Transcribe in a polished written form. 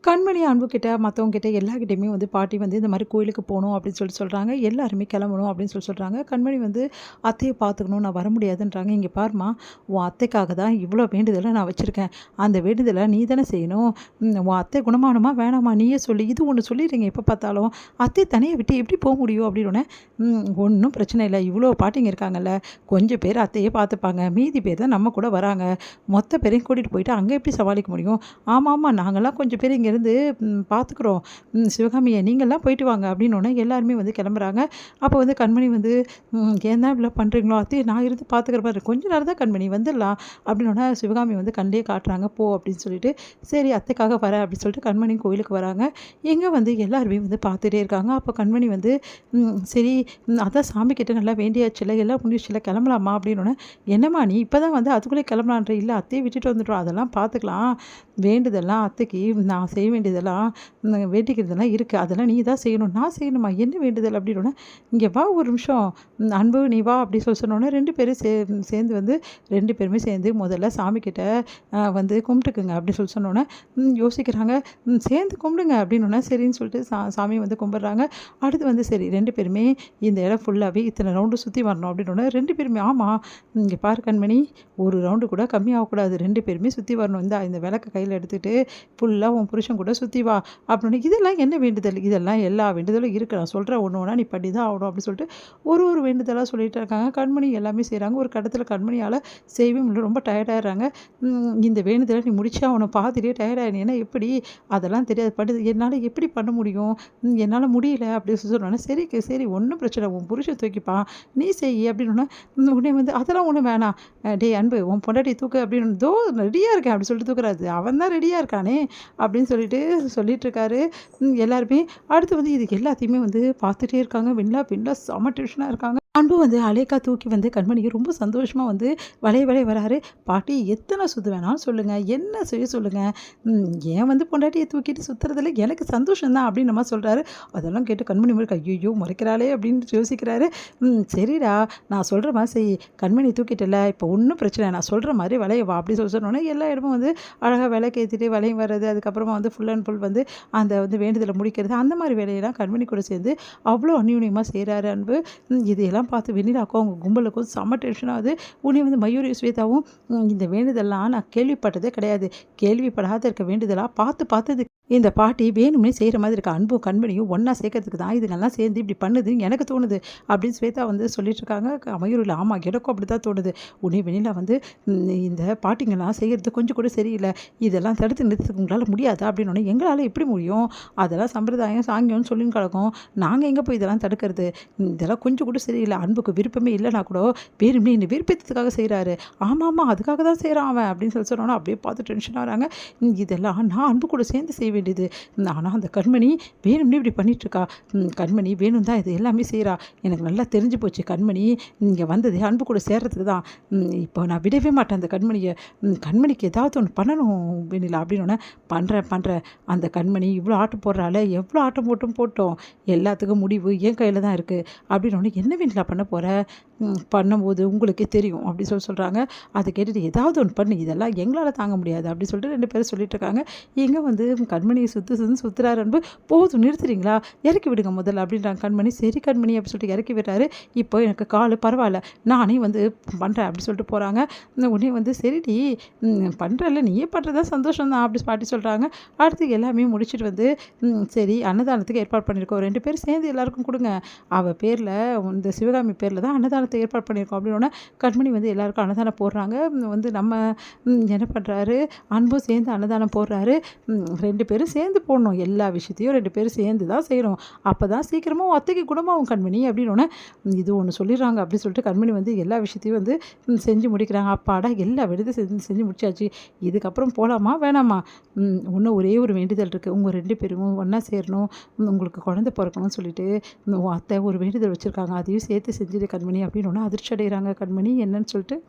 கண்மணி அன்புக்கிட்ட மற்றவங்ககிட்ட எல்லார்கிட்டயுமே வந்து பாட்டி வந்து இந்த மாதிரி கோயிலுக்கு போகணும் அப்படின்னு சொல்கிறாங்க. எல்லாருமே கிளம்பணும் அப்படின்னு சொல்கிறாங்க. கண்மணி வந்து அத்தையை பார்த்துக்கணும், நான் வர முடியாதுன்றாங்க. இங்கே பாருமா, உன் அத்தைக்காக தான் இவ்வளோ வேண்டுதலை நான் வச்சுருக்கேன். அந்த வேண்டுதலை நீ தானே செய்யணும். உன் அத்தை குணமானமா வேணாமா நீயே சொல்லி இது ஒன்று சொல்லிடுறீங்க எப்போ பார்த்தாலும். அத்தை தனியை விட்டு எப்படி போக முடியும் அப்படின்னு. ஒன்றும் பிரச்சனை இல்லை, இவ்வளோ பாட்டிங்க இருக்காங்கல்ல, கொஞ்சம் பேர் அத்தையே பார்த்துப்பாங்க, மீதி பேர் தான் நம்ம கூட வராங்க. மொத்த பேரையும் கூட்டிகிட்டு போயிட்டு அங்கே எப்படி சமாளிக்க முடியும்? ஆமாம் ஆமாம், நாங்கள்லாம் கொஞ்சம் பேர் இங்கேருந்து பார்த்துக்குறோம், சிவகாமியை நீங்கள்லாம் போயிட்டு வாங்க அப்படின்னோடனே எல்லாருமே வந்து கிளம்புறாங்க. அப்போ வந்து கண்மணி வந்து ஏன் தான் இவ்வளோ பண்ணுறீங்களோ அத்தையை நான் இருந்து பார்த்துக்கிற மாதிரி கொஞ்ச நேரம் தான் கண்மணி வந்துடலாம் அப்படின்னோடனே சிவகாமி வந்து கண்ணிலே காட்டுறாங்க போ அப்படின்னு சொல்லிட்டு. சரி அத்தைக்காக வரேன் அப்படின்னு சொல்லிட்டு கண்மணி கோயிலுக்கு வராங்க. எங்கே வந்து எல்லாருமே வந்து பார்த்துட்டே இருக்காங்க. அப்போ கண்மணி வந்து சரி அதான் சாமி கிட்ட நல்லா வேண்டியாச்சுல, எல்லாம் முடிச்சுல, கிளம்பலாமா அப்படின்னோடனே என்னம்மா நீ இப்போ தான் வந்து அதுக்குள்ளே கிளம்பலான்ற, இல்லை அத்தையை விட்டுட்டு வந்துட்டோம், அதெல்லாம் பார்த்துக்கலாம், வேண்டுதெல்லாம் அத்தைக்கு நான் செய்ய வேண்டியதெல்லாம் வேண்டிக்கிறதெல்லாம் இருக்குது, அதெல்லாம் நீ தான் செய்யணும். நான் செய்யணுமா, என்ன வேண்டுதல் அப்படின்னோடனே இங்கே வா ஒரு நிமிஷம் அன்பு நீ வா அப்படி சொன்னோன்னே 2 பேரும் சேர்ந்து வந்து 2 பேருமே சேர்ந்து முதல்ல சாமிக்கிட்ட வந்து கும்பிட்டுக்குங்க அப்படின்னு சொன்னோன்னே யோசிக்கிறாங்க. சேர்ந்து கும்பிடுங்க அப்படின்னோடனே சரின்னு சொல்லிட்டு சாமியை வந்து கும்பிட்றாங்க. அடுத்து வந்து சரி 2 பேருமே இந்த இடம் ஃபுல்லாகவே இத்தனை ரவுண்டு சுற்றி வரணும் அப்படின்னோடனே 2 பேருமே ஆமாம் இங்கே பாரு கண்மணி, ஒரு ரவுண்டு கூட கம்மியாகக்கூடாது, 2 பேருமே சுற்றி வரணும், இந்த விளக்கை கையில் எடுத்துகிட்டு ஃபுல்லாக உன் புருஷன் கூட சுற்றி வா அப்படின்னு. இதெல்லாம் என்ன வேண்டுதல், இதெல்லாம் எல்லா வேண்டுதலும் இருக்குது, நான் சொல்கிறேன் ஒன்று ஒன்றா நீ பண்ணி தான் ஆகணும் அப்படின்னு சொல்லிட்டு ஒரு வேண்டுதலாக சொல்லிட்டு இருக்காங்க. கண்மணி எல்லாமே செய்கிறாங்க. ஒரு கட்டத்தில் கண்மணியால் செய்யவே முடியல, ரொம்ப டயர்டாகிடுறாங்க. இந்த வேண்டுதலை நீ முடிச்சா அவனை பார்த்துட்டே டயர்டாகிடு, ஏன்னா எப்படி அதெல்லாம் தெரியாது படுது, என்னால் எப்படி பண்ண முடியும், என்னால் முடியல அப்படின்னு சொன்னோன்னே சரி ஒன்றும் பிரச்சனை, உன் புருஷன் தூக்கிப்பான் நீ செய் அப்படின்னா. உடனே வந்து அதெல்லாம் ஒன்றும் வேணாம், டே அன்பு உன் பொண்டாட்டி தூக்கு அப்படின்னு, தோ ரெடியாக இருக்கேன் அப்படி சொல்லிட்டு தூக்குறாரு. அவன் தான் ரெடியாக இருக்கானே அப்படின்னு சொல்லிட்டு இருக்காரு. எல்லாருமே அடுத்து வந்து இதுக்கு எல்லாத்தையுமே வந்து பார்த்துட்டே இருக்காங்க. வெண்லா செம டென்ஷனாக இருக்காங்க. அன்பு வந்து அலேக்கா தூக்கி வந்து கண்மணிக்கு ரொம்ப சந்தோஷமாக வந்து வளைய வராரு. பாட்டி எத்தனை சுற்று வேணாலும் சொல்லுங்கள், என்ன செய்ய சொல்லுங்கள், ஏன் வந்து பொண்டாட்டியை தூக்கிட்டு சுற்றுறதுல எனக்கு சந்தோஷம் தான் அப்படின்னு நம்ம சொல்கிறாரு. அதெல்லாம் கேட்டு கண்மணி மாதிரி ஐயோ முறைக்கிறாளே அப்படின்னு யோசிக்கிறாரு. சரிடா நான் சொல்கிற மாதிரி செய், கண்மணி தூக்கிட்டல இப்போ ஒன்றும் பிரச்சனை, நான் சொல்கிற மாதிரி வளைய வா அப்படி சொன்னோன்னே எல்லா இடமும் வந்து அழகாக விளக்கு ஏற்றிட்டு வளையும் வர்றது, அதுக்கப்புறமா வந்து ஃபுல் அண்ட் ஃபுல் வந்து அந்த வந்து வேண்டுதலை முடிக்கிறது, அந்த மாதிரி வேலையெல்லாம் கண்மணி கூட சேர்ந்து அவ்வளோ அந்யூன்யமாக செய்கிறாரு அன்பு. இதையெல்லாம் பார்த்து வெண்ணிலாக்கும் அவங்க கும்பலுக்கும் செம்ம டென்ஷன் ஆகுது. உடனே வந்து மயூரி ஸ்வேதாவும் இந்த வேண்டுதல்லாம் நான் கேள்விப்பட்டதே கிடையாது, கேள்விப்படாத இருக்க வேண்டுதலாக பார்த்து இந்த பாட்டி வேணும்னே செய்கிற மாதிரி இருக்க, அன்பும் கண்மணியும் ஒன்றா சேர்க்கறதுக்கு தான் இதுங்கெல்லாம் சேர்ந்து இப்படி பண்ணுதுன்னு எனக்கு தோணுது அப்படின்னு ஸ்வேதா வந்து சொல்லிட்டு இருக்காங்க. மயூரில் ஆமாம் எனக்கும் அப்படி தான் தோணுது. உடனே வெண்ணிலா வந்து இந்த பாட்டிங்கெல்லாம் செய்கிறது கொஞ்சம் கூட சரியில்லை, இதெல்லாம் தடுத்து நிறுத்துறதுக்கு உங்களால் முடியாது அப்படின்னோடனே எங்களால் எப்படி முடியும், அதெல்லாம் சம்பிரதாயம் சாங்கியம்னு சொல்லின்னு கிடக்கும், நாங்கள் எங்கே போய் இதெல்லாம் தடுக்கிறது, இதெல்லாம் கொஞ்சம் கூட சரியில்லை, அன்புக்கு விருப்பமே இல்லைனா கூட வேணும்னே இந்த விருப்பத்துக்காக செய்கிறாரு, ஆமாம் அதுக்காக தான் செய்கிறான் அவன் அப்படின்னு சொன்னோன்னா அப்படியே பார்த்து டென்ஷன் ஆகிறாங்க. இதெல்லாம் நான் அன்பு கூட சேர்ந்து செய்வேன் வேண்டியது, ஆனால் அந்த கண்மணி வேணும்னே இப்படி பண்ணிட்டுருக்கா, கண்மணி வேணும் தான் இது எல்லாமே செய்கிறா, எனக்கு நல்லா தெரிஞ்சு போச்சு, கண்மணி இங்கே வந்தது அன்பு கூட சேர்றதுக்கு தான், இப்போ நான் விடவே மாட்டேன் அந்த கண்மணியை, கண்மணிக்கு ஏதாவது ஒன்று பண்ணணும் வேணிலா அப்படின்னோடனே பண்ணுறேன், அந்த கண்மணி இவ்வளோ ஆட்டம் போடுறாள், எவ்வளோ ஆட்டம் போட்டோம் எல்லாத்துக்கும் முடிவு என் கையில் தான் இருக்குது அப்படின்னோடனே என்ன வேணிலா பண்ண போகிற, பண்ணும்போது உங்களுக்கே தெரியும் அப்படி சொல்கிறாங்க. அதை கேட்டுட்டு ஏதாவது ஒன்று பண்ணு, இதெல்லாம் எங்களால் தாங்க முடியாது அப்படி சொல்லிட்டு 2 பேரும் சொல்லிட்டு இருக்காங்க. இங்கே வந்து கண்மணியை சுற்றுறாரு அன்பு. போதும் நிறுத்துறீங்களா, இறக்கி விடுங்க முதல்ல அப்படின்றாங்க கண்மணி. சரி கண்மணி அப்படி சொல்லிட்டு இறக்கி விடுறாரு. இப்போ எனக்கு கால் பரவாயில்ல, நானே வந்து பண்ணுறேன் அப்படி சொல்லிட்டு போகிறாங்க. உடனே வந்து சரிடி பண்ணுறல, நீயே பண்ணுறதா சந்தோஷம் தான் அப்படி பாட்டி சொல்கிறாங்க. அடுத்து எல்லாமே முடிச்சுட்டு வந்து சரி அன்னதானத்துக்கு ஏற்பாடு பண்ணியிருக்கோம், 2 பேரும் சேர்ந்து எல்லாருக்கும் கொடுங்க, அவள் பேரில் இந்த சிவகாமி பேரில் தான் அன்னதானத்தை ஏற்பாடு பண்ணியிருக்கோம் அப்படின்னோடனே கண்மணி வந்து எல்லாருக்கும் அன்னதானம் போடுறாங்க. வந்து நம்ம என்ன பண்ணுறாரு அன்பும் சேர்ந்து அன்னதானம் போடுறாரு. 2 பேரும் சேர்ந்து போடணும், எல்லா விஷயத்தையும் 2 பேரும் சேர்ந்து தான் செய்யணும், அப்போ தான் சீக்கிரமாக அத்தைக்கு குணமாகும் கண்மணி அப்படின்னோடனே இது ஒன்று சொல்லிடுறாங்க அப்படி சொல்லிட்டு கண்மணி வந்து எல்லா விஷயத்தையும் வந்து செஞ்சு முடிக்கிறாங்க. அப்பாடா எல்லா வேண்டுதலும் செஞ்சு முடிச்சாச்சு, இதுக்கப்புறம் போகலாமா வேணாமா, இன்னும் ஒரே ஒரு வேண்டுதல் இருக்குது, உங்கள் 2 பேரும் ஒன்றா சேரணும், உங்களுக்கு குழந்தை பிறக்கணும்னு சொல்லிட்டு அத்தை ஒரு வேண்டுதல் வச்சுருக்காங்க, அதையும் சேர்த்து செஞ்சுது கண்மணி அப்படின்னோடனே அதிர்ச்சி அடைகிறாங்க கண்மணி என்னன்னு சொல்லிட்டு.